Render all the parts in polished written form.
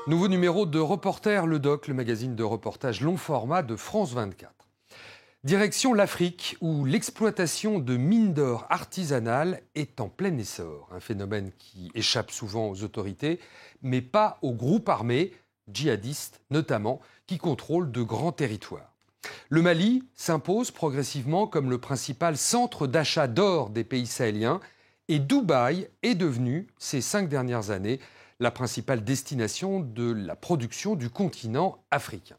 Nouveau numéro de Reporter Le Doc, le magazine de reportage long format de France 24. Direction l'Afrique, où l'exploitation de mines d'or artisanales est en plein essor. Un phénomène qui échappe souvent aux autorités, mais pas aux groupes armés, djihadistes notamment, qui contrôlent de grands territoires. Le Mali s'impose progressivement comme le principal centre d'achat d'or des pays sahéliens, et Dubaï est devenu, ces 5 dernières années, la principale destination de la production du continent africain.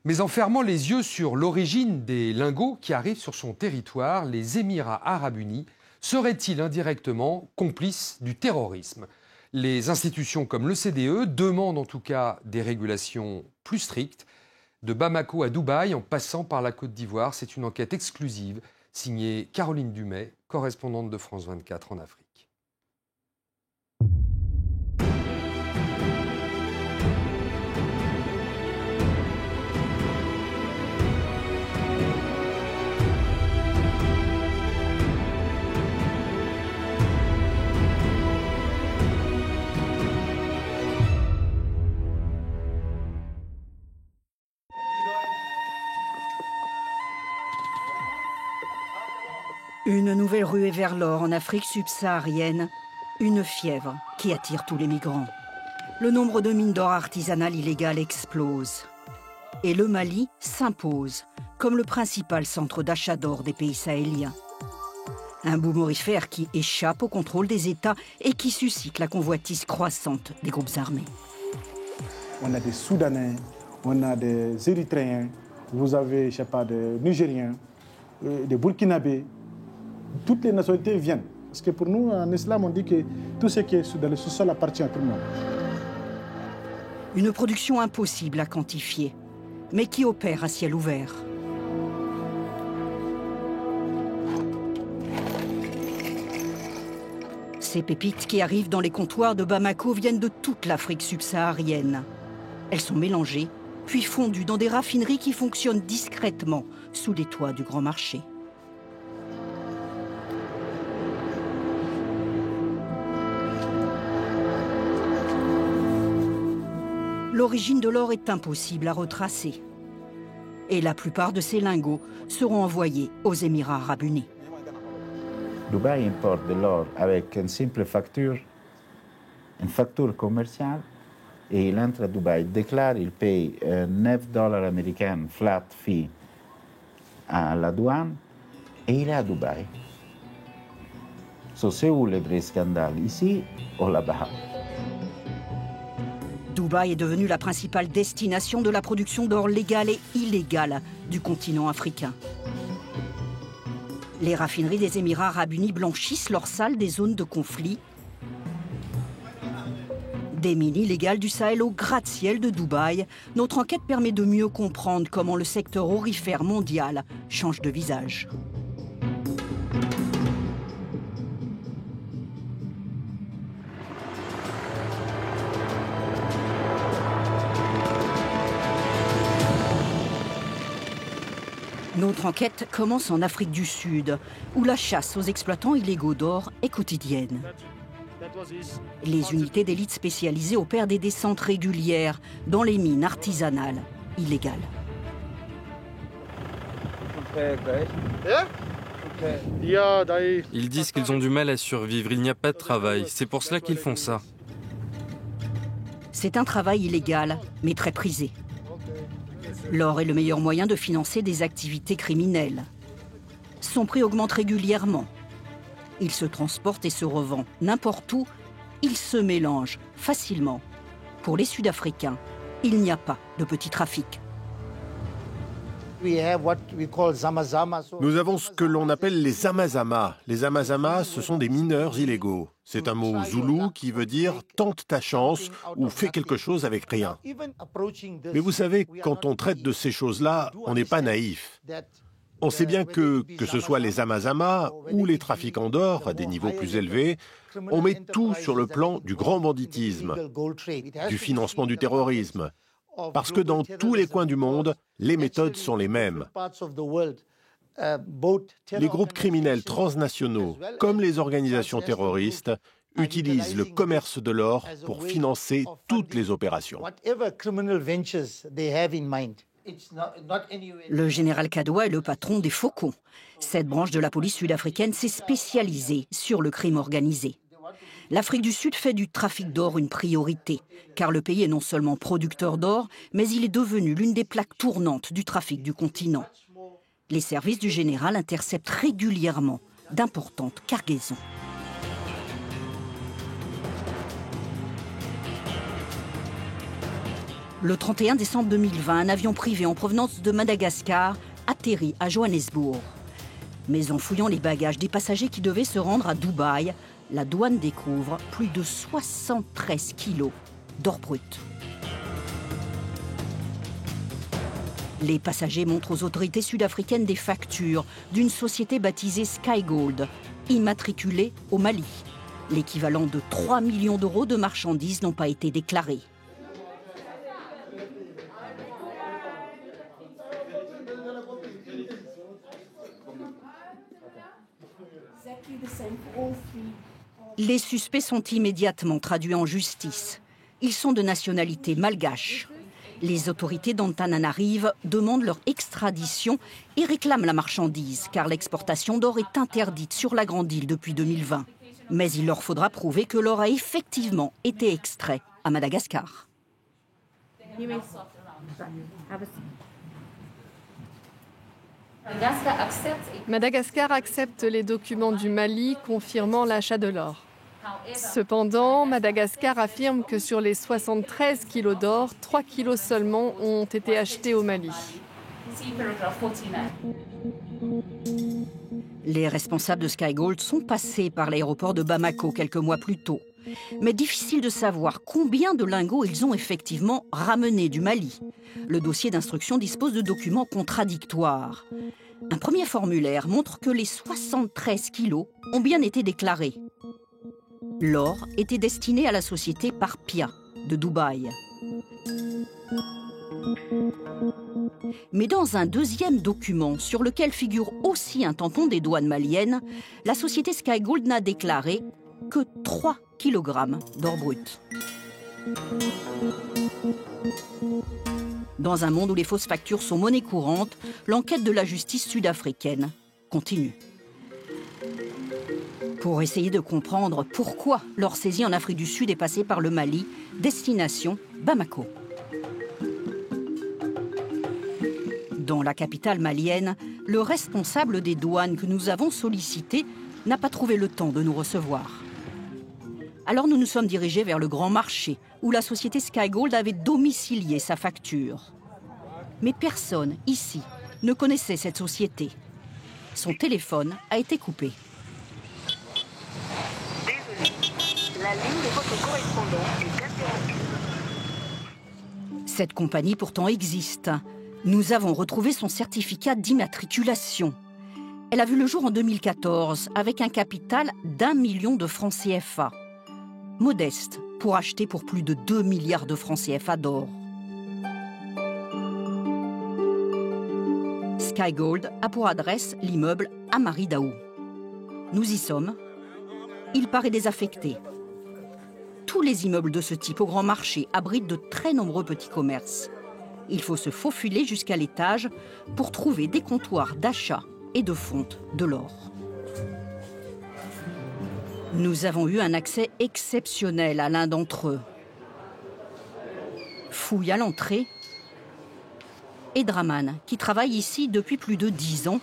Mais en fermant les yeux sur l'origine des lingots qui arrivent sur son territoire, les Émirats arabes unis seraient-ils indirectement complices du terrorisme ? Les institutions comme le CDE demandent en tout cas des régulations plus strictes. De Bamako à Dubaï, en passant par la Côte d'Ivoire, c'est une enquête exclusive signée Caroline Dumais, correspondante de France 24 en Afrique. Une nouvelle ruée vers l'or en Afrique subsaharienne, une fièvre qui attire tous les migrants. Le nombre de mines d'or artisanales illégales explose. Et le Mali s'impose comme le principal centre d'achat d'or des pays sahéliens. Un boom morifère qui échappe au contrôle des États et qui suscite la convoitise croissante des groupes armés. On a des Soudanais, on a des Érythréens, vous avez, je sais pas, des Nigériens, des Burkinabés. Toutes les nationalités viennent. Parce que pour nous, en islam, on dit que tout ce qui est dans le sous-sol appartient à tout le monde. Une production impossible à quantifier, mais qui opère à ciel ouvert. Ces pépites qui arrivent dans les comptoirs de Bamako viennent de toute l'Afrique subsaharienne. Elles sont mélangées, puis fondues dans des raffineries qui fonctionnent discrètement sous les toits du grand marché. L'origine de l'or est impossible à retracer. Et la plupart de ces lingots seront envoyés aux Émirats arabes unis. Dubaï importe de l'or avec une simple facture commerciale, et il entre à Dubaï, il déclare, il paye $9 américains flat fee à la douane, et il est à Dubaï. C'est où le vrai scandale, ici ou là-bas? Dubaï est devenue la principale destination de la production d'or légale et illégale du continent africain. Les raffineries des Émirats arabes unis blanchissent leur sale des zones de conflit. Des mines illégales du Sahel au gratte-ciel de Dubaï, notre enquête permet de mieux comprendre comment le secteur aurifère mondial change de visage. Notre enquête commence en Afrique du Sud, où la chasse aux exploitants illégaux d'or est quotidienne. Les unités d'élite spécialisées opèrent des descentes régulières dans les mines artisanales illégales. Ils disent qu'ils ont du mal à survivre, il n'y a pas de travail, c'est pour cela qu'ils font ça. C'est un travail illégal, mais très prisé. L'or est le meilleur moyen de financer des activités criminelles. Son prix augmente régulièrement. Il se transporte et se revend n'importe où. Il se mélange facilement. Pour les Sud-Africains, il n'y a pas de petit trafic. Nous avons ce que l'on appelle les Zamazama. Les Zamazama, ce sont des mineurs illégaux. C'est un mot zoulou qui veut dire « tente ta chance » ou « fais quelque chose avec rien ». Mais vous savez, quand on traite de ces choses-là, on n'est pas naïf. On sait bien que ce soit les Zamazama ou les trafiquants d'or à des niveaux plus élevés, on met tout sur le plan du grand banditisme, du financement du terrorisme. Parce que dans tous les coins du monde, les méthodes sont les mêmes. Les groupes criminels transnationaux, comme les organisations terroristes, utilisent le commerce de l'or pour financer toutes les opérations. Le général Kadoua est le patron des Faucons. Cette branche de la police sud-africaine s'est spécialisée sur le crime organisé. L'Afrique du Sud fait du trafic d'or une priorité, car le pays est non seulement producteur d'or, mais il est devenu l'une des plaques tournantes du trafic du continent. Les services du général interceptent régulièrement d'importantes cargaisons. Le 31 décembre 2020, un avion privé en provenance de Madagascar atterrit à Johannesburg. Mais en fouillant les bagages des passagers qui devaient se rendre à Dubaï, la douane découvre plus de 73 kilos d'or brut. Les passagers montrent aux autorités sud-africaines des factures d'une société baptisée Skygold, immatriculée au Mali. L'équivalent de 3 millions d'euros de marchandises n'ont pas été déclarés. Les suspects sont immédiatement traduits en justice. Ils sont de nationalité malgache. Les autorités d'Antananarive demandent leur extradition et réclament la marchandise, car l'exportation d'or est interdite sur la Grande Île depuis 2020. Mais il leur faudra prouver que l'or a effectivement été extrait à Madagascar. Madagascar accepte les documents du Mali confirmant l'achat de l'or. Cependant, Madagascar affirme que sur les 73 kilos d'or, 3 kilos seulement ont été achetés au Mali. Les responsables de Skygold sont passés par l'aéroport de Bamako quelques mois plus tôt. Mais difficile de savoir combien de lingots ils ont effectivement ramenés du Mali. Le dossier d'instruction dispose de documents contradictoires. Un premier formulaire montre que les 73 kilos ont bien été déclarés. L'or était destiné à la société Parpia de Dubaï. Mais dans un deuxième document sur lequel figure aussi un tampon des douanes maliennes, la société Skygold n'a déclaré que 3 kg d'or brut. Dans un monde où les fausses factures sont monnaie courante, l'enquête de la justice sud-africaine continue. Pour essayer de comprendre pourquoi l'or saisi en Afrique du Sud est passé par le Mali, destination Bamako. Dans la capitale malienne, le responsable des douanes que nous avons sollicité n'a pas trouvé le temps de nous recevoir. Alors nous nous sommes dirigés vers le grand marché, où la société Skygold avait domicilié sa facture. Mais personne ici ne connaissait cette société. Son téléphone a été coupé. La ligne de votre correspondant est interrompue. Cette compagnie pourtant existe. Nous avons retrouvé son certificat d'immatriculation. Elle a vu le jour en 2014 avec un capital d'1 million de francs CFA. Modeste pour acheter pour plus de 2 milliards de francs CFA d'or. Skygold a pour adresse l'immeuble Amari Daou. Nous y sommes. Il paraît désaffecté. Tous les immeubles de ce type au grand marché abritent de très nombreux petits commerces. Il faut se faufiler jusqu'à l'étage pour trouver des comptoirs d'achat et de fonte de l'or. Nous avons eu un accès exceptionnel à l'un d'entre eux. Fouille à l'entrée. Et Draman, qui travaille ici depuis plus de 10 ans,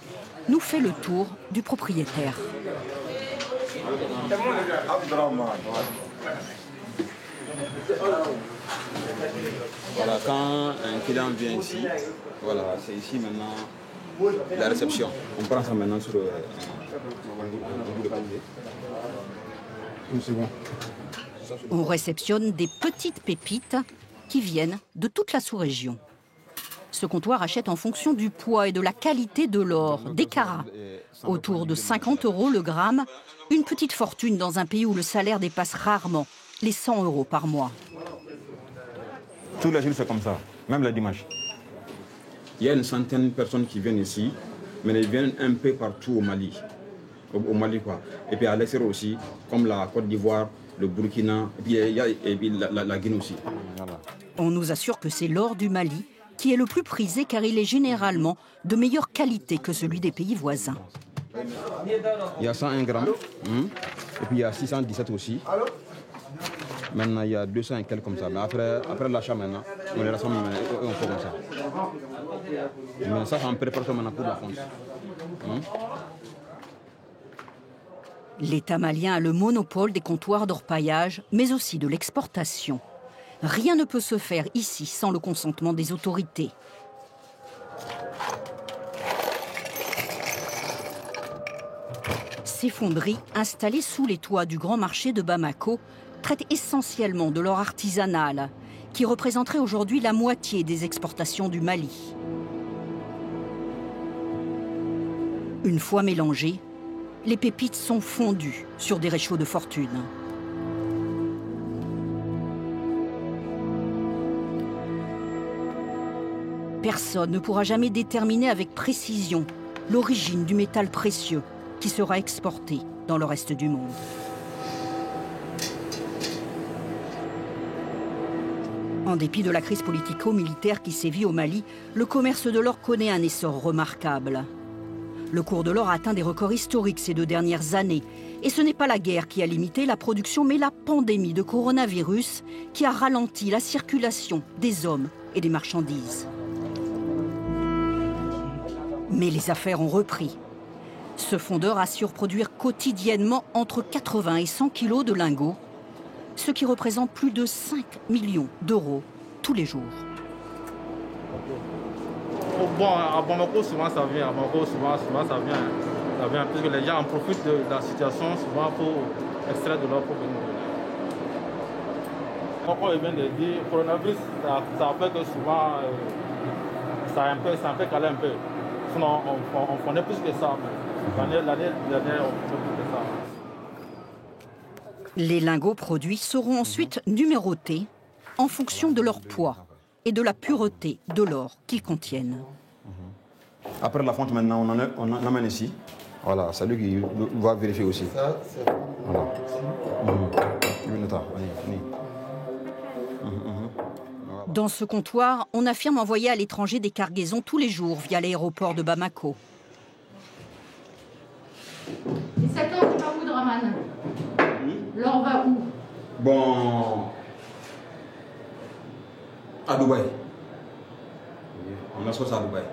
nous fait le tour du propriétaire. Voilà, quand un client vient ici, voilà, c'est ici maintenant la réception. On prend ça maintenant sur le On réceptionne des petites pépites qui viennent de toute la sous-région. Ce comptoir achète en fonction du poids et de la qualité de l'or, des carats. Autour de 50 € le gramme, une petite fortune dans un pays où le salaire dépasse rarement les 100 € par mois. Tous les jours, c'est comme ça, même le dimanche. Il y a une centaine de personnes qui viennent ici, mais elles viennent un peu partout au Mali. au Mali, quoi. Et puis à l'extérieur aussi, comme la Côte d'Ivoire, le Burkina, et puis la Guinée aussi. Voilà. On nous assure que c'est l'or du Mali qui est le plus prisé car il est généralement de meilleure qualité que celui des pays voisins. Il y a 101 grammes, et puis il y a 617 aussi. Maintenant, il y a 200 et quelques comme ça. Mais après l'achat, maintenant, on les rassemble et on fait comme ça. Mais ça, c'est en préparation maintenant pour la France. L'État malien a le monopole des comptoirs d'orpaillage, mais aussi de l'exportation. Rien ne peut se faire ici sans le consentement des autorités. Ces fonderies, installées sous les toits du grand marché de Bamako, traitent essentiellement de l'or artisanal, qui représenterait aujourd'hui la moitié des exportations du Mali. Une fois mélangées, les pépites sont fondues sur des réchauds de fortune. Personne ne pourra jamais déterminer avec précision l'origine du métal précieux qui sera exporté dans le reste du monde. En dépit de la crise politico-militaire qui sévit au Mali, le commerce de l'or connaît un essor remarquable. Le cours de l'or a atteint des records historiques ces 2 dernières années. Et ce n'est pas la guerre qui a limité la production, mais la pandémie de coronavirus qui a ralenti la circulation des hommes et des marchandises. Mais les affaires ont repris. Ce fondeur assure produire quotidiennement entre 80 et 100 kilos de lingots, ce qui représente plus de 5 millions d'euros tous les jours. Bon, à Bamako, souvent ça vient. À Bamako, souvent ça vient. Ça vient parce que les gens en profitent de la situation souvent pour extraire de l'or pour venir. Comme il vient de dire, le coronavirus, ça fait que souvent, ça a un peu calé un peu. Sinon, on connaît plus que ça. L'année dernière, on fait plus que ça. Les lingots produits seront ensuite numérotés en fonction de leur poids et de la pureté de l'or qu'ils contiennent. Après la fonte, maintenant, on amène ici. Voilà, c'est lui qui va vérifier aussi. Ça, c'est... Voilà. Dans ce comptoir, on affirme envoyer à l'étranger des cargaisons tous les jours via l'aéroport de Bamako. Et cet or va où, Draman? L'or va où? Bon... à Dubaï. On a ça à Dubaï.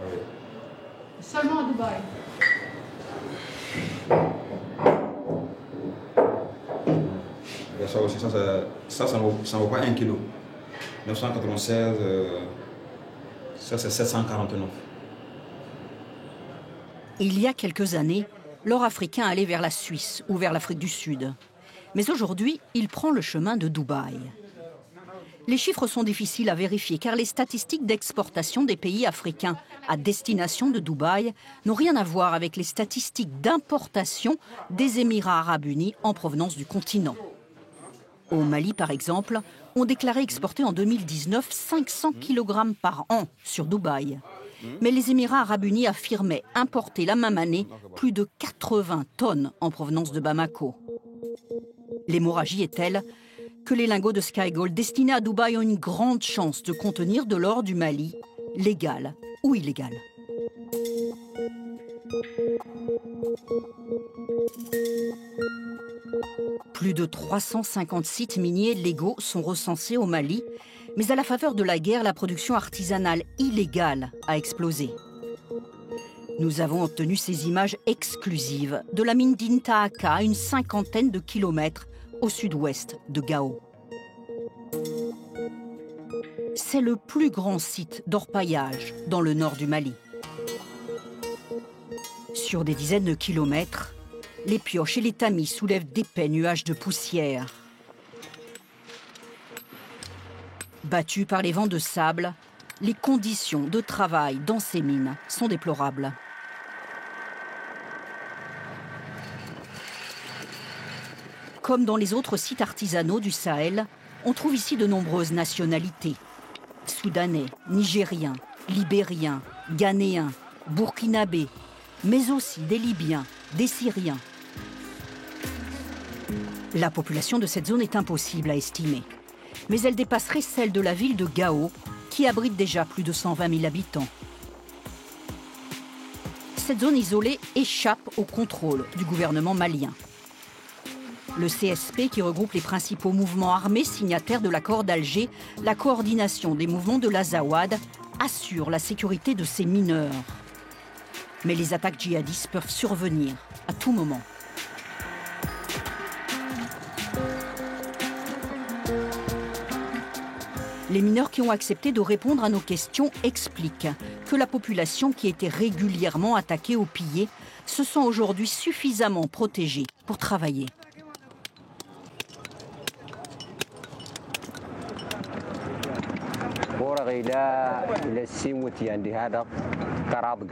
Oui. Seulement à Dubaï. Et ça aussi, ça ne vaut pas 1 kilo. 996, ça c'est 749. Il y a quelques années, l'or africain allait vers la Suisse ou vers l'Afrique du Sud. Mais aujourd'hui, il prend le chemin de Dubaï. Les chiffres sont difficiles à vérifier car les statistiques d'exportation des pays africains à destination de Dubaï n'ont rien à voir avec les statistiques d'importation des Émirats arabes unis en provenance du continent. Au Mali, par exemple, on déclarait exporter en 2019 500 kg par an sur Dubaï. Mais les Émirats arabes unis affirmaient importer la même année plus de 80 tonnes en provenance de Bamako. L'hémorragie est telle que les lingots de Skygold destinés à Dubaï ont une grande chance de contenir de l'or du Mali, légal ou illégal. Plus de 350 sites miniers légaux sont recensés au Mali, mais à la faveur de la guerre, la production artisanale illégale a explosé. Nous avons obtenu ces images exclusives de la mine d'Intaaka, à une 50aine de kilomètres au sud-ouest de Gao. C'est le plus grand site d'orpaillage dans le nord du Mali. Sur des dizaines de kilomètres, les pioches et les tamis soulèvent d'épais nuages de poussière. Battus par les vents de sable, les conditions de travail dans ces mines sont déplorables. Comme dans les autres sites artisanaux du Sahel, on trouve ici de nombreuses nationalités. Soudanais, Nigériens, Libériens, Ghanéens, Burkinabés, mais aussi des Libyens des Syriens. La population de cette zone est impossible à estimer, mais elle dépasserait celle de la ville de Gao, qui abrite déjà plus de 120 000 habitants. Cette zone isolée échappe au contrôle du gouvernement malien. Le CSP, qui regroupe les principaux mouvements armés signataires de l'accord d'Alger, la coordination des mouvements de l'Azawad, assure la sécurité de ces mineurs. Mais les attaques djihadistes peuvent survenir à tout moment. Les mineurs qui ont accepté de répondre à nos questions expliquent que la population qui était régulièrement attaquée ou pillée se sent aujourd'hui suffisamment protégée pour travailler.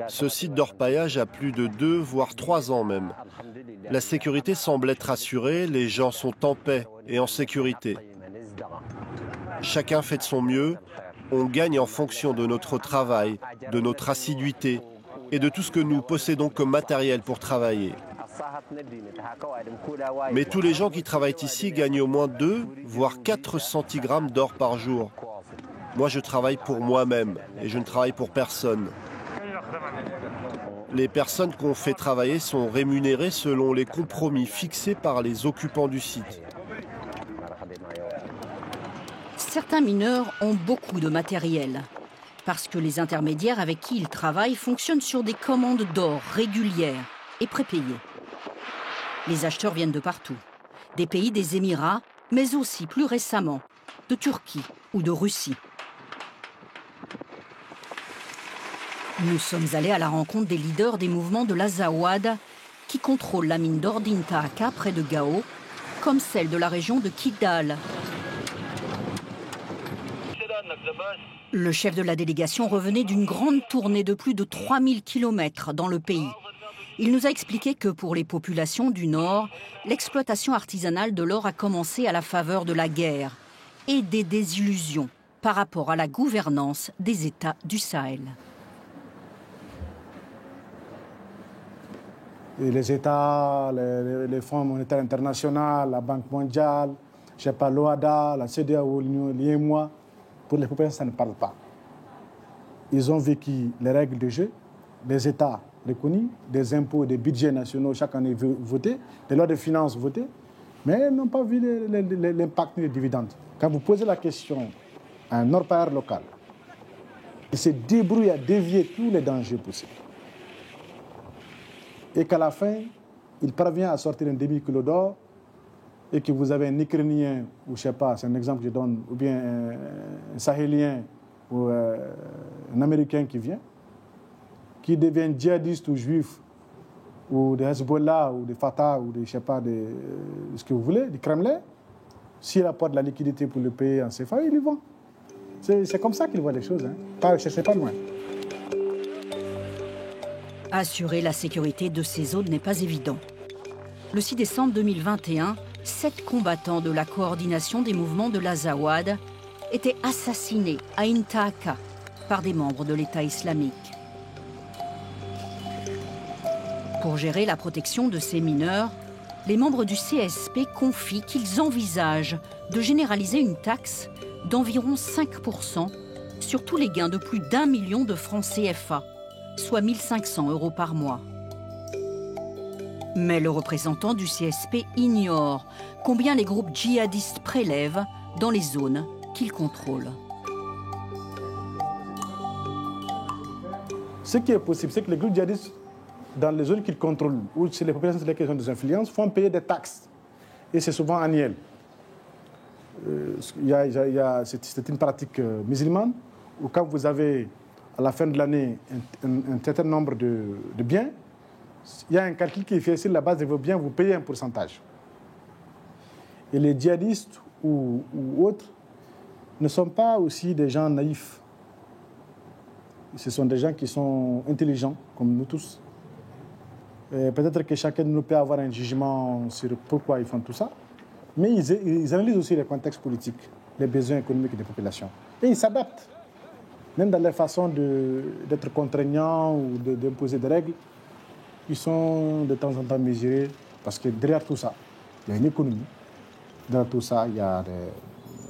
Ce site d'orpaillage a plus de 2 voire 3 ans même. La sécurité semble être assurée, les gens sont en paix et en sécurité. Chacun fait de son mieux, on gagne en fonction de notre travail, de notre assiduité et de tout ce que nous possédons comme matériel pour travailler. Mais tous les gens qui travaillent ici gagnent au moins 2 voire 4 centigrammes d'or par jour. Moi, je travaille pour moi-même et je ne travaille pour personne. Les personnes qu'on fait travailler sont rémunérées selon les compromis fixés par les occupants du site. Certains mineurs ont beaucoup de matériel, parce que les intermédiaires avec qui ils travaillent fonctionnent sur des commandes d'or régulières et prépayées. Les acheteurs viennent de partout, des pays des Émirats, mais aussi plus récemment, de Turquie ou de Russie. Nous sommes allés à la rencontre des leaders des mouvements de l'Azawad qui contrôlent la mine d'or d'Intaaka près de Gao, comme celle de la région de Kidal. Le chef de la délégation revenait d'une grande tournée de plus de 3000 km dans le pays. Il nous a expliqué que pour les populations du Nord, l'exploitation artisanale de l'or a commencé à la faveur de la guerre et des désillusions par rapport à la gouvernance des États du Sahel. Et les États, les Fonds monétaires internationaux, la Banque mondiale, je sais pas, l'OADA, la CEDEAO, l'IEMOA, pour les populations, ça ne parle pas. Ils ont vécu les règles du jeu, les États reconnus, des impôts, des budgets nationaux chaque année votés, des lois de finances votées, mais ils n'ont pas vu l'impact des dividendes. Quand vous posez la question à un orpailleur local, il se débrouille à dévier tous les dangers possibles. Et qu'à la fin, il parvient à sortir un demi-kilo d'or et que vous avez un Ukrainien, ou je ne sais pas, c'est un exemple que je donne, ou bien un Sahélien ou un Américain qui vient, qui devient djihadiste ou juif, ou de Hezbollah, ou de Fatah, ou de, je sais pas, de ce que vous voulez, du Kremlin, s'il apporte de la liquidité pour le payer en CFA, il y vend. C'est comme ça qu'il voit les choses. Hein. Pas, je ne sais pas moi. Assurer la sécurité de ces zones n'est pas évident. Le 6 décembre 2021, 7 combattants de la coordination des mouvements de l'Azawad étaient assassinés à Intaaka par des membres de l'État islamique. Pour gérer la protection de ces mineurs, les membres du CSP confient qu'ils envisagent de généraliser une taxe d'environ 5% sur tous les gains de plus d'1 million de francs CFA, soit 1 500 € par mois. Mais le représentant du CSP ignore combien les groupes djihadistes prélèvent dans les zones qu'ils contrôlent. Ce qui est possible, c'est que les groupes djihadistes, dans les zones qu'ils contrôlent, ou c'est les populations sur lesquelles ils ont des influences, font payer des taxes. Et c'est souvent annuel. C'est une pratique musulmane, où quand vous avez, à la fin de l'année, un certain nombre de biens, il y a un calcul qui est fait sur la base de vos biens, vous payez un pourcentage. Et les djihadistes ou autres ne sont pas aussi des gens naïfs. Ce sont des gens qui sont intelligents, comme nous tous. Peut-être que chacun de nous peut avoir un jugement sur pourquoi ils font tout ça, mais ils analysent aussi les contextes politiques, les besoins économiques des populations. Et ils s'adaptent, même dans leur façon d'être contraignants ou d'imposer des règles. qui sont de temps en temps mesurés, parce que derrière tout ça, il y a une économie. Derrière tout ça, il y a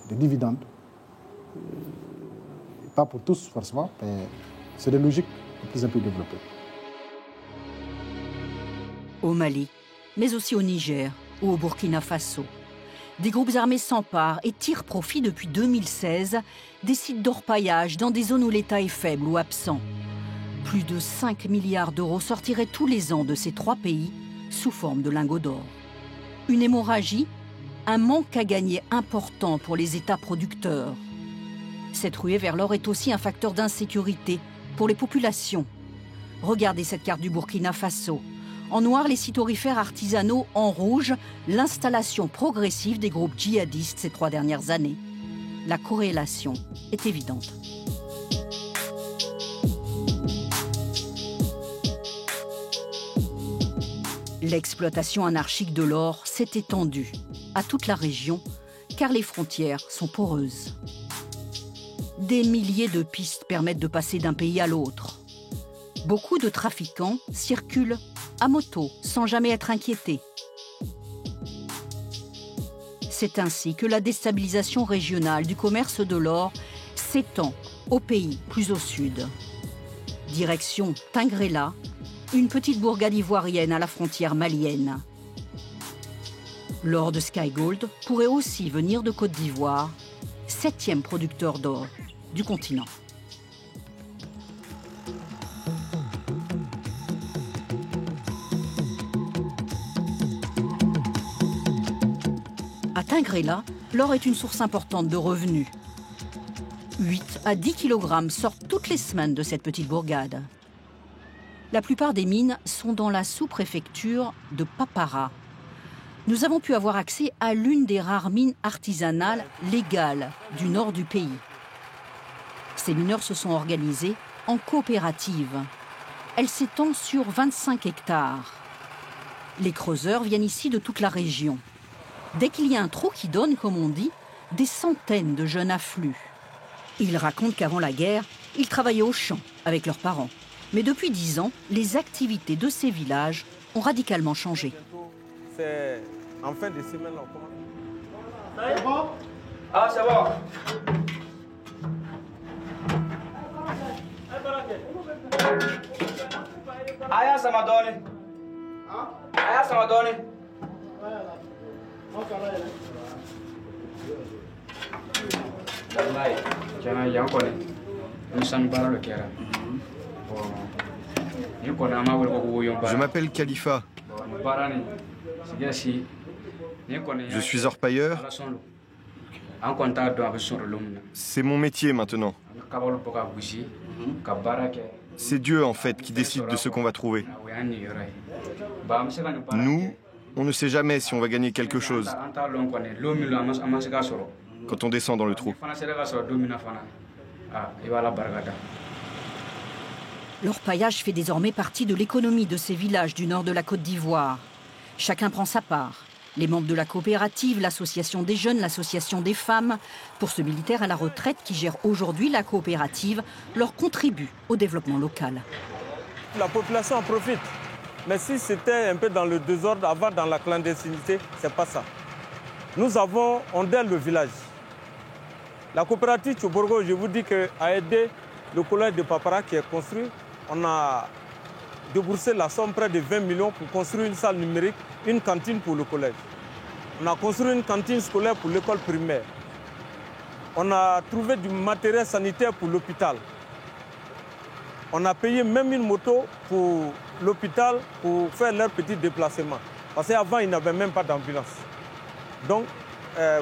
des dividendes. Pas pour tous, forcément, mais c'est des logiques de plus en plus développées. Au Mali, mais aussi au Niger ou au Burkina Faso, des groupes armés s'emparent et tirent profit depuis 2016 des sites d'orpaillage dans des zones où l'État est faible ou absent. Plus de 5 milliards d'euros sortiraient tous les ans de ces 3 pays sous forme de lingots d'or. Une hémorragie, un manque à gagner important pour les États producteurs. Cette ruée vers l'or est aussi un facteur d'insécurité pour les populations. Regardez cette carte du Burkina Faso. En noir, les sites aurifères artisanaux, en rouge, l'installation progressive des groupes djihadistes ces 3 dernières années. La corrélation est évidente. L'exploitation anarchique de l'or s'est étendue à toute la région, car les frontières sont poreuses. Des milliers de pistes permettent de passer d'un pays à l'autre. Beaucoup de trafiquants circulent à moto, sans jamais être inquiétés. C'est ainsi que la déstabilisation régionale du commerce de l'or s'étend aux pays plus au sud. Direction Tingrella, une petite bourgade ivoirienne à la frontière malienne. L'or de Sky Gold pourrait aussi venir de Côte d'Ivoire, 7e producteur d'or du continent. À Tingrella, l'or est une source importante de revenus. 8 à 10 kg sortent toutes les semaines de cette petite bourgade. La plupart des mines sont dans la sous-préfecture de Papara. Nous avons pu avoir accès à l'une des rares mines artisanales légales du nord du pays. Ces mineurs se sont organisés en coopérative. Elle s'étend sur 25 hectares. Les creuseurs viennent ici de toute la région. Dès qu'il y a un trou qui donne, comme on dit, des centaines de jeunes affluent. Ils racontent qu'avant la guerre, ils travaillaient au champ avec leurs parents. Mais depuis 10 ans, les activités de ces villages ont radicalement changé. C'est en fin de semaine, on commence. C'est bon? Ah, c'est bon. Aya, ça m'a donné. Aya, ça m'a donné. Je m'appelle Khalifa. Je suis orpailleur. C'est mon métier maintenant. C'est Dieu en fait qui décide de ce qu'on va trouver. Nous, on ne sait jamais si on va gagner quelque chose quand on descend dans le trou. L'orpaillage fait désormais partie de l'économie de ces villages du nord de la Côte d'Ivoire. Chacun prend sa part. Les membres de la coopérative, l'association des jeunes, l'association des femmes. Pour ce militaire à la retraite qui gère aujourd'hui la coopérative, leur contribue au développement local. La population en profite. Mais si c'était un peu dans le désordre, avant dans la clandestinité, c'est pas ça. Nous avons ondé le village. La coopérative Tchoborgo, je vous dis a aidé le collège de Papara qui est construit. On a déboursé la somme près de 20 millions pour construire une salle numérique, une cantine pour le collège. On a construit une cantine scolaire pour l'école primaire. On a trouvé du matériel sanitaire pour l'hôpital. On a payé même une moto pour l'hôpital pour faire leur petit déplacement. Parce qu'avant, ils n'avaient même pas d'ambulance. Donc,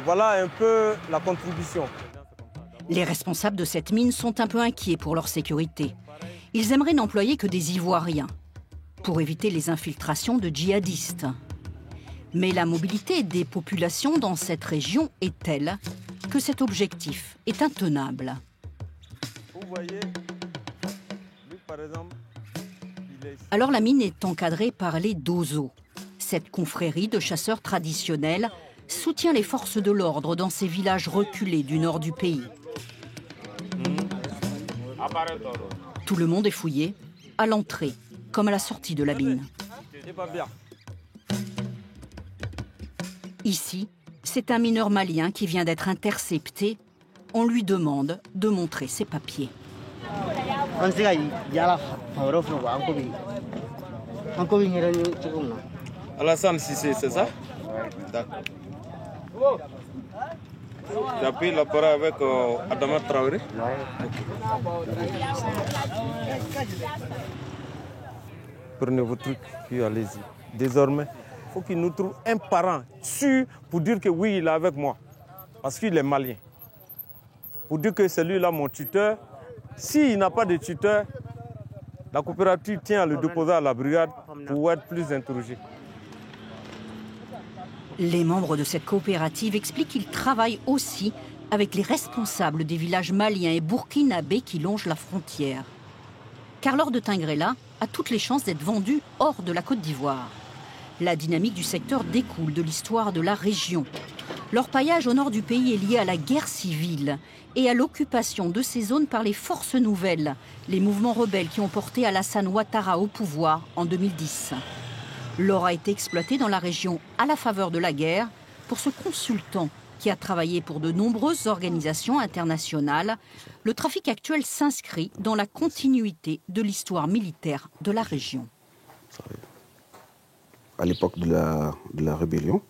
voilà un peu la contribution. Les responsables de cette mine sont un peu inquiets pour leur sécurité. Ils aimeraient n'employer que des Ivoiriens pour éviter les infiltrations de djihadistes. Mais la mobilité des populations dans cette région est telle que cet objectif est intenable. Vous voyez, lui, par exemple, alors la mine est encadrée par les Dozo. Cette confrérie de chasseurs traditionnels soutient les forces de l'ordre dans ces villages reculés du nord du pays. Tout le monde est fouillé, à l'entrée comme à la sortie de la mine. Ici, c'est un mineur malien qui vient d'être intercepté. On lui demande de montrer ses papiers. Alassane Cissé, c'est ça? D'accord. Tu as pris la parole avec Adama Traoré? Prenez vos trucs, puis allez-y. Désormais, il faut qu'il nous trouve un parent sûr pour dire que oui, il est avec moi. Parce qu'il est malien. Pour dire que c'est lui-là mon tuteur. S'il n'a pas de tuteur, la coopérative tient à le déposer à la brigade pour être plus interrogé. Les membres de cette coopérative expliquent qu'ils travaillent aussi avec les responsables des villages maliens et burkinabés qui longent la frontière. Car l'or de Tingrella a toutes les chances d'être vendu hors de la Côte d'Ivoire. La dynamique du secteur découle de l'histoire de la région. L'orpaillage au nord du pays est lié à la guerre civile et à l'occupation de ces zones par les forces nouvelles, les mouvements rebelles qui ont porté Alassane Ouattara au pouvoir en 2010. L'or a été exploité dans la région à la faveur de la guerre. Pour ce consultant qui a travaillé pour de nombreuses organisations internationales, le trafic actuel s'inscrit dans la continuité de l'histoire militaire de la région. À l'époque de la rébellion,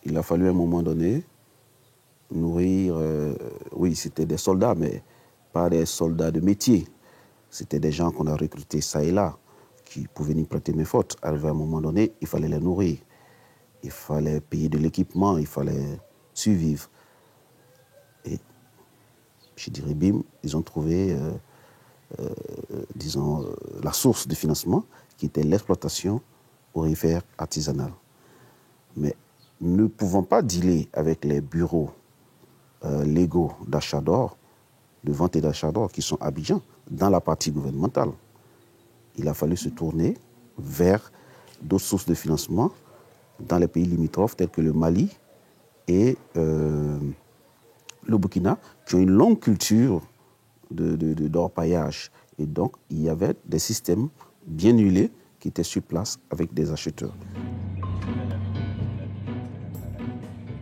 il a fallu à un moment donné nourrir, oui, c'était des soldats, mais pas des soldats de métier. C'était des gens qu'on a recrutés ça et là, qui pouvaient n'y prêter mes fautes. Arrivé à un moment donné, il fallait les nourrir. Il fallait payer de l'équipement, il fallait survivre. Et je dirais, bim, ils ont trouvé, disons, la source de financement qui était l'exploitation aurifère artisanale. Mais ne pouvant pas dealer avec les bureaux légaux d'achat d'or, de vente et d'achat d'or qui sont à Abidjan, dans la partie gouvernementale, il a fallu se tourner vers d'autres sources de financement dans les pays limitrophes tels que le Mali et le Burkina, qui ont une longue culture d'orpaillage. Et donc, il y avait des systèmes bien huilés qui étaient sur place avec des acheteurs.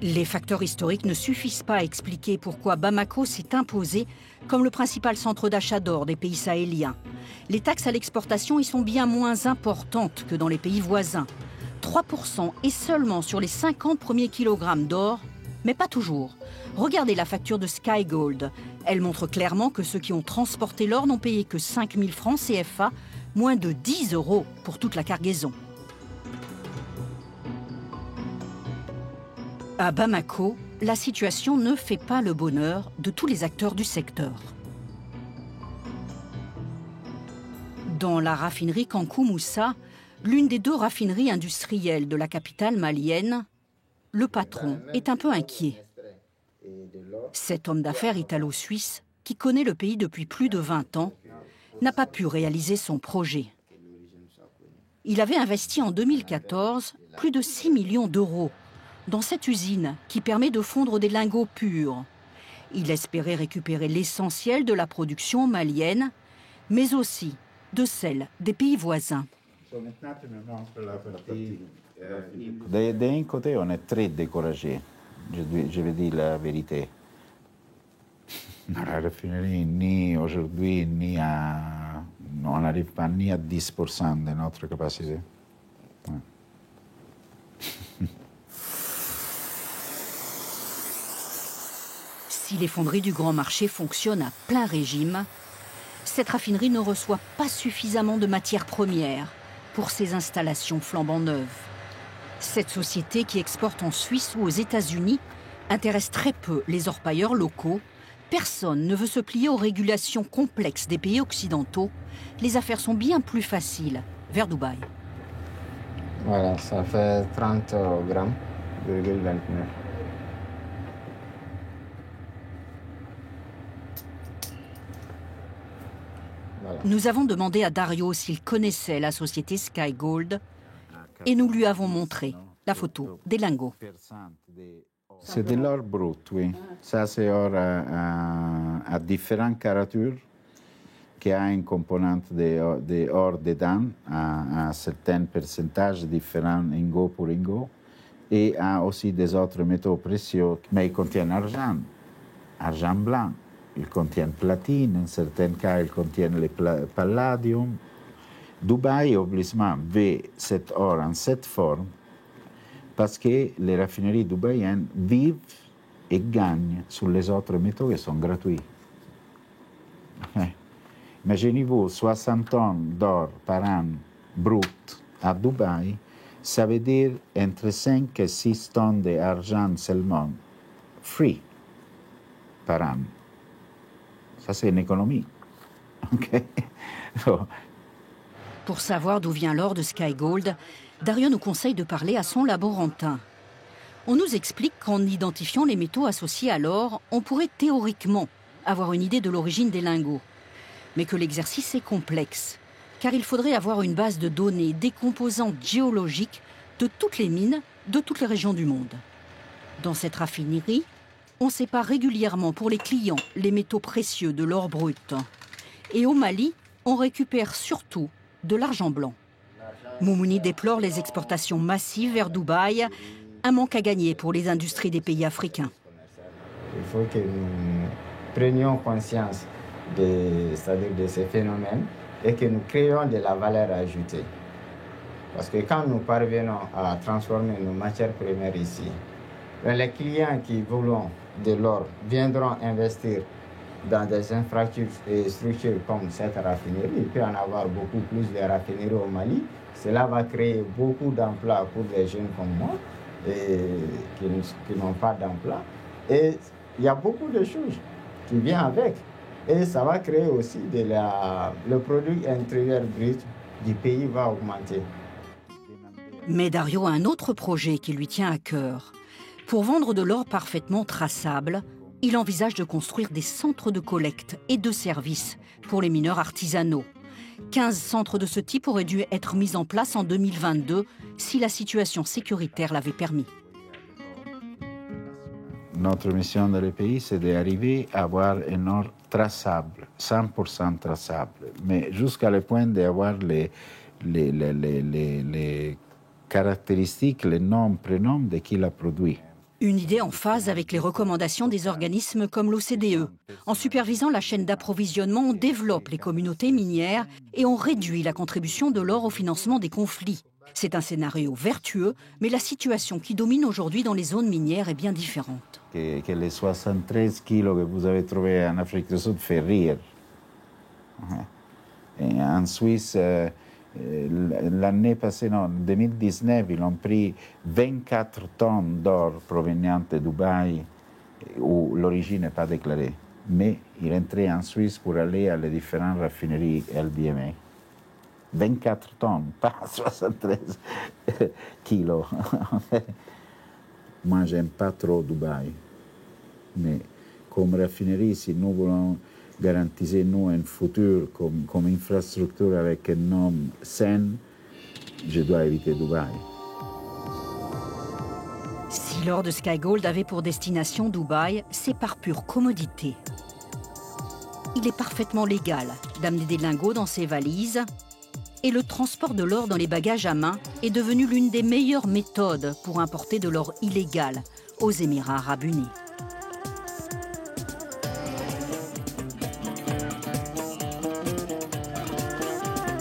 Les facteurs historiques ne suffisent pas à expliquer pourquoi Bamako s'est imposé comme le principal centre d'achat d'or des pays sahéliens. Les taxes à l'exportation y sont bien moins importantes que dans les pays voisins. 3% et seulement sur les 50 premiers kilogrammes d'or, mais pas toujours. Regardez la facture de Sky Gold. Elle montre clairement que ceux qui ont transporté l'or n'ont payé que 5 000 francs CFA, moins de 10 € pour toute la cargaison. À Bamako, la situation ne fait pas le bonheur de tous les acteurs du secteur. Dans la raffinerie Kankou Moussa, l'une des 2 raffineries industrielles de la capitale malienne, le patron est un peu inquiet. Cet homme d'affaires italo-suisse, qui connaît le pays depuis plus de 20 ans, n'a pas pu réaliser son projet. Il avait investi en 2014 plus de 6 millions d'euros dans cette usine qui permet de fondre des lingots purs. Il espérait récupérer l'essentiel de la production malienne, mais aussi de celle des pays voisins. D'un côté, on est très découragé, je vais dire la vérité. À la raffinerie, ni aujourd'hui, ni à... On n'arrive pas ni à 10% de notre capacité. Ouais. Si les fonderies du grand marché fonctionnent à plein régime, cette raffinerie ne reçoit pas suffisamment de matières premières pour ses installations flambant neuves. Cette société qui exporte en Suisse ou aux États-Unis intéresse très peu les orpailleurs locaux. Personne ne veut se plier aux régulations complexes des pays occidentaux. Les affaires sont bien plus faciles vers Dubaï. Voilà, ça fait 30 grammes, 2,29. Voilà. Nous avons demandé à Dario s'il connaissait la société Sky Gold et nous lui avons montré la photo des lingots. C'est de l'or brut, oui. Ça, c'est or à différentes caratures qui a une composante d'or dedans, à un certain pourcentage différent ingot pour ingot, et a aussi des autres métaux précieux, mais il contient argent blanc, il contient platine, en certains cas il contient le palladium. Dubaï, obligatoirement, veut cet or en cette forme parce que les raffineries dubaïennes vivent et gagnent sur les autres métaux qui sont gratuits. Imaginez-vous 60 tonnes d'or par an brut à Dubaï, ça veut dire entre 5 et 6 tonnes d'argent seulement, free, par an. Ça, c'est une économie. Okay? Pour savoir d'où vient l'or de Sky Gold, Dario nous conseille de parler à son laborantin. On nous explique qu'en identifiant les métaux associés à l'or, on pourrait théoriquement avoir une idée de l'origine des lingots. Mais que l'exercice est complexe, car il faudrait avoir une base de données des composantes géologiques de toutes les mines de toutes les régions du monde. Dans cette raffinerie, on sépare régulièrement pour les clients les métaux précieux de l'or brut. Et au Mali, on récupère surtout de l'argent blanc. Moumouni déplore les exportations massives vers Dubaï, un manque à gagner pour les industries des pays africains. Il faut que nous prenions conscience de ces phénomènes et que nous créions de la valeur ajoutée. Parce que quand nous parvenons à transformer nos matières premières ici, les clients qui veulent de l'or viendront investir dans des infrastructures comme cette raffinerie. Il peut y en avoir beaucoup plus de raffineries au Mali. Cela va créer beaucoup d'emplois pour des jeunes comme moi et qui n'ont pas d'emploi. Et il y a beaucoup de choses qui viennent avec. Et ça va créer aussi le produit intérieur brut du pays va augmenter. Mais Dario a un autre projet qui lui tient à cœur. Pour vendre de l'or parfaitement traçable, il envisage de construire des centres de collecte et de services pour les mineurs artisanaux. 15 centres de ce type auraient dû être mis en place en 2022 si la situation sécuritaire l'avait permis. Notre mission dans le pays, c'est d'arriver à avoir un or traçable, 100% traçable, mais jusqu'à le point d'avoir les caractéristiques, les noms, prénoms de qui l'a produit. Une idée en phase avec les recommandations des organismes comme l'OCDE. En supervisant la chaîne d'approvisionnement, on développe les communautés minières et on réduit la contribution de l'or au financement des conflits. C'est un scénario vertueux, mais la situation qui domine aujourd'hui dans les zones minières est bien différente. Que les 73 kilos que vous avez trouvés en Afrique du Sud fait rire. Et en Suisse, l'année passée, en 2019, ils ont pris 24 tonnes d'or provenant de Dubaï où l'origine n'est pas déclarée. Mais ils rentraient en Suisse pour aller à les différentes raffineries LBMA. 24 tonnes, pas 73 kilos. Moi, j'aime pas trop Dubaï. Mais comme raffinerie, si nous voulons garantir nous un futur comme infrastructure avec un nom sain, je dois éviter Dubaï. Si l'or de Sky Gold avait pour destination Dubaï, c'est par pure commodité. Il est parfaitement légal d'amener des lingots dans ses valises et le transport de l'or dans les bagages à main est devenu l'une des meilleures méthodes pour importer de l'or illégal aux Émirats arabes unis.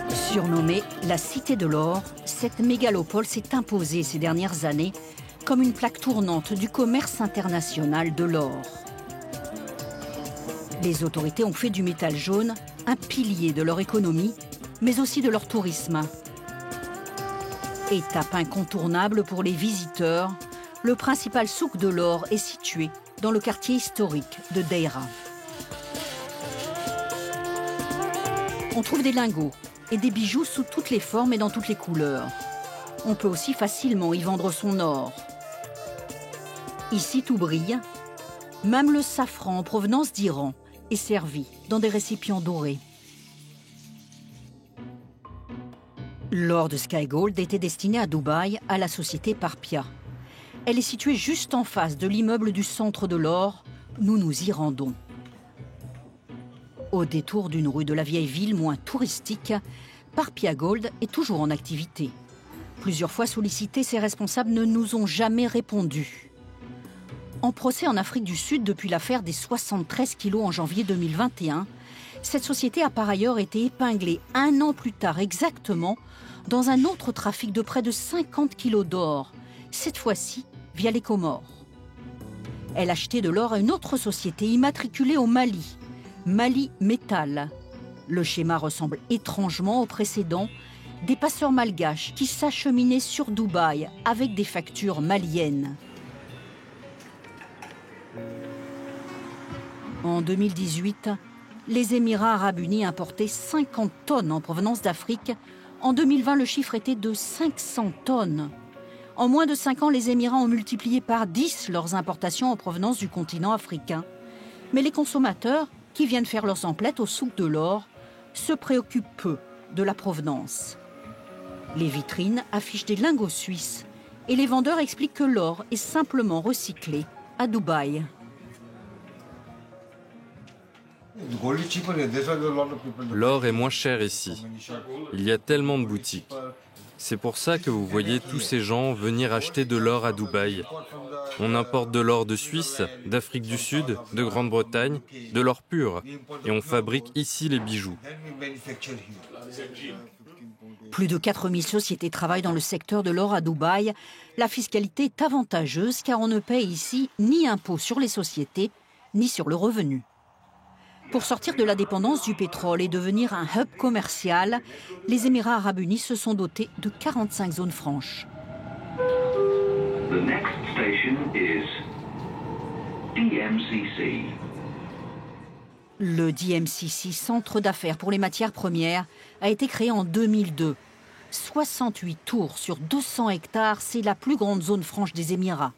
Surnommée la Cité de l'Or, cette mégalopole s'est imposée ces dernières années comme une plaque tournante du commerce international de l'or. Les autorités ont fait du métal jaune un pilier de leur économie, mais aussi de leur tourisme. Étape incontournable pour les visiteurs, le principal souk de l'or est situé dans le quartier historique de Deira. On trouve des lingots et des bijoux sous toutes les formes et dans toutes les couleurs. On peut aussi facilement y vendre son or. Ici, tout brille. Même le safran en provenance d'Iran est servi dans des récipients dorés. L'or de Sky Gold était destiné à Dubaï, à la société Parpia. Elle est située juste en face de l'immeuble du centre de l'or. Nous nous y rendons. Au détour d'une rue de la vieille ville moins touristique, Parpia Gold est toujours en activité. Plusieurs fois sollicités, ses responsables ne nous ont jamais répondu. En procès en Afrique du Sud depuis l'affaire des 73 kilos en janvier 2021, cette société a par ailleurs été épinglée 1 an plus tard exactement dans un autre trafic de près de 50 kilos d'or, cette fois-ci via les Comores. Elle achetait de l'or à une autre société immatriculée au Mali, Mali Metal. Le schéma ressemble étrangement au précédent, des passeurs malgaches qui s'acheminaient sur Dubaï avec des factures maliennes. En 2018, les Émirats arabes unis importaient 50 tonnes en provenance d'Afrique. En 2020, le chiffre était de 500 tonnes. En moins de 5 ans, les Émirats ont multiplié par 10 leurs importations en provenance du continent africain. Mais les consommateurs, qui viennent faire leurs emplettes au souk de l'or, se préoccupent peu de la provenance. Les vitrines affichent des lingots suisses et les vendeurs expliquent que l'or est simplement recyclé à Dubaï. L'or est moins cher ici. Il y a tellement de boutiques. C'est pour ça que vous voyez tous ces gens venir acheter de l'or à Dubaï. On importe de l'or de Suisse, d'Afrique du Sud, de Grande-Bretagne, de l'or pur. Et on fabrique ici les bijoux. Plus de 4000 sociétés travaillent dans le secteur de l'or à Dubaï. La fiscalité est avantageuse car on ne paye ici ni impôt sur les sociétés, ni sur le revenu. Pour sortir de la dépendance du pétrole et devenir un hub commercial, les Émirats arabes unis se sont dotés de 45 zones franches. The next station is DMCC. Le DMCC, centre d'affaires pour les matières premières, a été créé en 2002. 68 tours sur 200 hectares, c'est la plus grande zone franche des Émirats.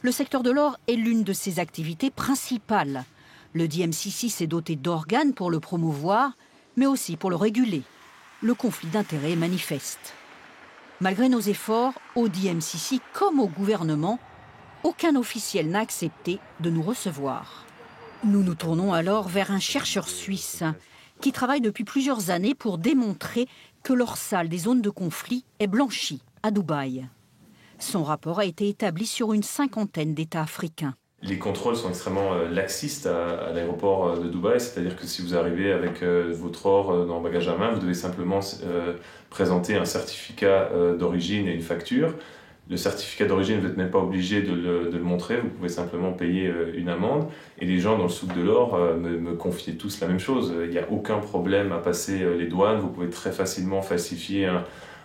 Le secteur de l'or est l'une de ses activités principales. Le DMCC s'est doté d'organes pour le promouvoir, mais aussi pour le réguler. Le conflit d'intérêts est manifeste. Malgré nos efforts, au DMCC comme au gouvernement, aucun officiel n'a accepté de nous recevoir. Nous nous tournons alors vers un chercheur suisse qui travaille depuis plusieurs années pour démontrer que l'or sale des zones de conflit est blanchi à Dubaï. Son rapport a été établi sur une 50aine d'États africains. Les contrôles sont extrêmement laxistes à l'aéroport de Dubaï, c'est-à-dire que si vous arrivez avec votre or dans le bagage à main, vous devez simplement présenter un certificat d'origine et une facture. Le certificat d'origine, vous n'êtes même pas obligé de le montrer, vous pouvez simplement payer une amende. Et les gens dans le souk de l'or me confiaient tous la même chose. Il n'y a aucun problème à passer les douanes, vous pouvez très facilement falsifier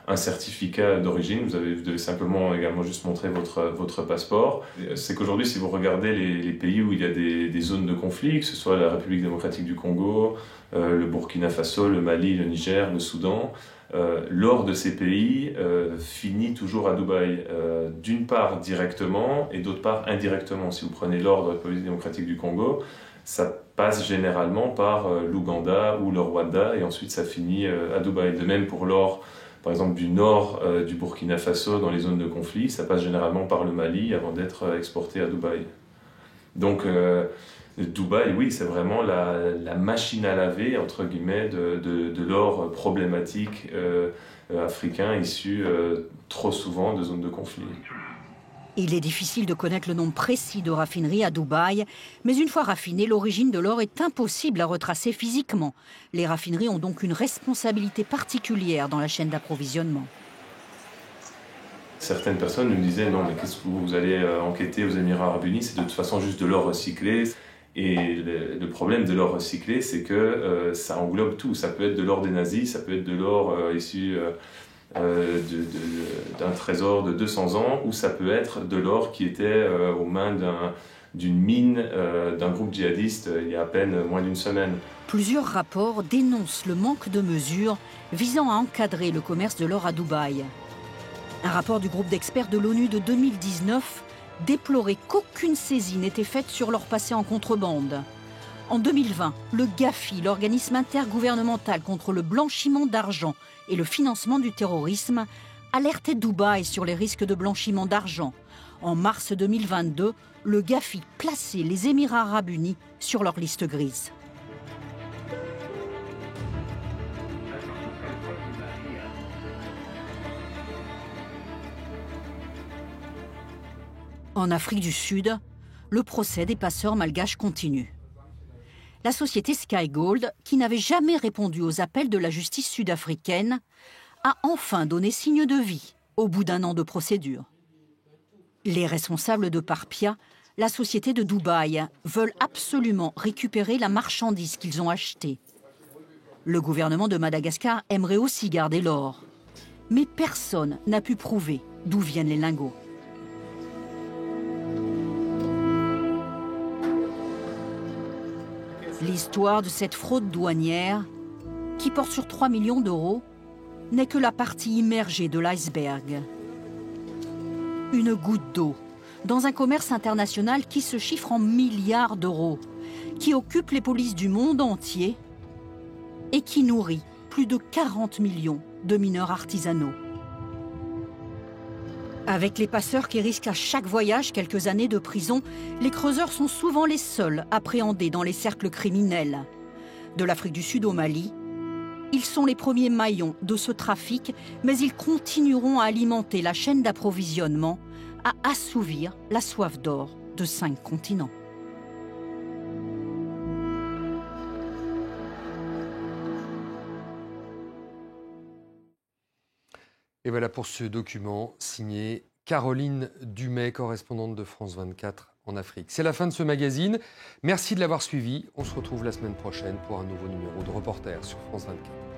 un certificat d'origine, vous devez simplement également juste montrer votre passeport. C'est qu'aujourd'hui, si vous regardez les pays où il y a des zones de conflit, que ce soit la République démocratique du Congo, le Burkina Faso, le Mali, le Niger, le Soudan, l'or de ces pays finit toujours à Dubaï, d'une part directement et d'autre part indirectement. Si vous prenez l'or de la République démocratique du Congo, ça passe généralement par l'Ouganda ou le Rwanda et ensuite ça finit à Dubaï. De même pour l'or, par exemple, du nord du Burkina Faso dans les zones de conflit, ça passe généralement par le Mali avant d'être exporté à Dubaï. Donc, Dubaï, oui, c'est vraiment la machine à laver, entre guillemets, de l'or problématique africain issu trop souvent de zones de conflit. Il est difficile de connaître le nombre précis de raffineries à Dubaï, mais une fois raffiné, l'origine de l'or est impossible à retracer physiquement. Les raffineries ont donc une responsabilité particulière dans la chaîne d'approvisionnement. Certaines personnes nous disaient « Non, mais qu'est-ce que vous allez enquêter aux Émirats arabes unis? C'est de toute façon juste de l'or recyclé. » Et le problème de l'or recyclé, c'est que ça englobe tout. Ça peut être de l'or des nazis, ça peut être de l'or issu d'un trésor de 200 ans, ou ça peut être de l'or qui était aux mains d'une mine d'un groupe djihadiste il y a à peine moins d'une semaine. Plusieurs rapports dénoncent le manque de mesures visant à encadrer le commerce de l'or à Dubaï. Un rapport du groupe d'experts de l'ONU de 2019 déplorait qu'aucune saisie n'était faite sur l'or passé en contrebande. En 2020, le GAFI, l'organisme intergouvernemental contre le blanchiment d'argent et le financement du terrorisme, alertait Dubaï sur les risques de blanchiment d'argent. En mars 2022, le GAFI plaçait les Émirats arabes unis sur leur liste grise. En Afrique du Sud, le procès des passeurs malgaches continue. La société Sky Gold, qui n'avait jamais répondu aux appels de la justice sud-africaine, a enfin donné signe de vie au bout d'un an de procédure. Les responsables de Parpia, la société de Dubaï, veulent absolument récupérer la marchandise qu'ils ont achetée. Le gouvernement de Madagascar aimerait aussi garder l'or. Mais personne n'a pu prouver d'où viennent les lingots. L'histoire de cette fraude douanière, qui porte sur 3 millions d'euros, n'est que la partie immergée de l'iceberg. Une goutte d'eau dans un commerce international qui se chiffre en milliards d'euros, qui occupe les polices du monde entier et qui nourrit plus de 40 millions de mineurs artisanaux. Avec les passeurs qui risquent à chaque voyage quelques années de prison, les creuseurs sont souvent les seuls appréhendés dans les cercles criminels. De l'Afrique du Sud au Mali, ils sont les premiers maillons de ce trafic, mais ils continueront à alimenter la chaîne d'approvisionnement, à assouvir la soif d'or de 5 continents. Et voilà pour ce document signé Caroline Dumay, correspondante de France 24 en Afrique. C'est la fin de ce magazine. Merci de l'avoir suivi. On se retrouve la semaine prochaine pour un nouveau numéro de Reporter sur France 24.